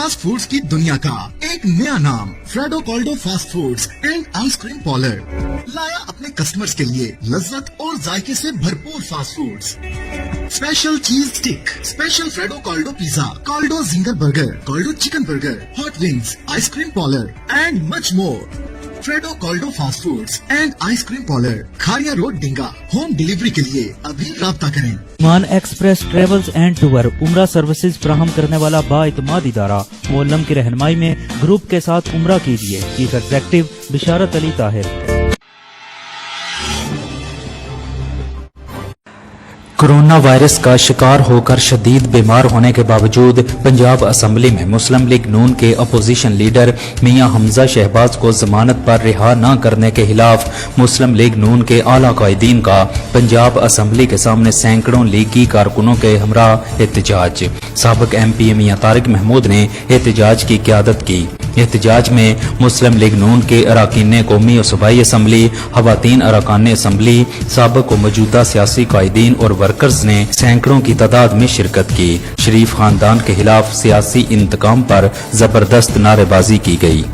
Fast foods की दुनिया का एक नया नाम Fredo Caldo fast foods and ice cream parlour लाया अपने कस्टमर्स के लिए लज्जत और जायके से भरपूर fast foods. Special cheese stick, special Fredo Caldo pizza, Caldo zinger burger, Caldo chicken burger, hot wings, ice cream parlour and much more. Fredo Caldo fast foods and ice cream parlour, Kharian road, Dinga. Home delivery के लिए अभी राब्ता करें। Maan express travels and tour उम्रा services फराहम करने वाला बाइतमाद इदारा मोहल्लम की रहनुमाई में ग्रुप के साथ उम्रा कीजिए। चीफ एग्जेक्टिव बिशारत अली ताहिर। कोरोना वायरस का शिकार होकर शदीद बीमार होने के बावजूद पंजाब असम्बली में मुस्लिम लीग नून के अपोजिशन लीडर मियां हमजा शहबाज को जमानत पर रिहा न करने के खिलाफ मुस्लिम लीग नून के आला कायदीन का पंजाब असम्बली के सामने सैकड़ों लीगी कारकुनों के हमरा एहतजाज। साबिक MP मियां तारिक महमूद ने एहतजाज की क़यादत की। एहतजाज में मुस्लिम लीग नून के अरकान कौमी और सूबाई असम्बली, खवातीन अरकान असम्बली, साबिक व मौजूदा सियासी कायदीन और वर्कर्स ने सैकड़ों की तादाद में शिरकत की। शरीफ खानदान के खिलाफ सियासी इंतकाम पर जबरदस्त नारेबाजी की गई।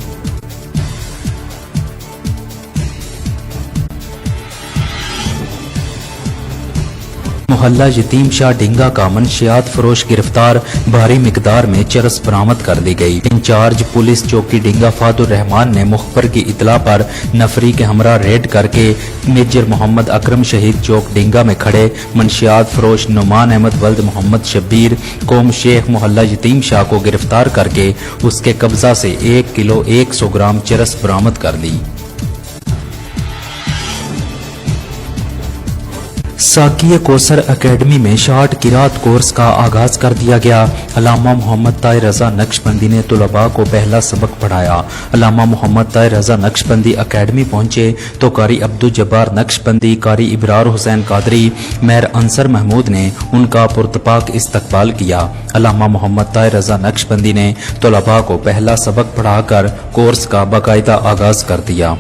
मोहल्ला यतीम शाह डिंगा का मंशियात फरोश गिरफ्तार, भारी मिकदार में चरस बरामद कर दी गई। इंचार्ज पुलिस चौकी डिंगा फातुर रहमान ने मुखबर की इतला पर नफरी के हमरा रेड करके मेजर मोहम्मद अकरम शहीद चौक डिंगा में खड़े मंशियात फरोश नुमान अहमद वल्द मोहम्मद शब्बीर कौम शेख मोहल्ला यतीम शाह को गिरफ्तार करके उसके कब्जा से 1 किलो 100 ग्राम चरस बरामद कर ली। साकिया कौसर एकेडमी में शार्ट किरात कोर्स का आगाज कर दिया गया। अल्लामा मोहम्मद ताहिर रजा नक्शबंदी ने तुलबा को पहला सबक पढ़ाया। अल्लामा मोहम्मद ताहिर रजा नक्शबंदी एकेडमी पहुंचे तो कारी अब्दुल जब्बार नक्शबंदी, कारी इब्रार हुसैन कादरी, मेहर अंसर महमूद ने उनका पुरतपाक इस्तकबाल किया। अल्लामा मोहम्मद ताहिर रजा नक्शबंदी ने तुलबा को पहला सबक पढ़ाकर कोर्स का बाकायदा आगाज कर दिया।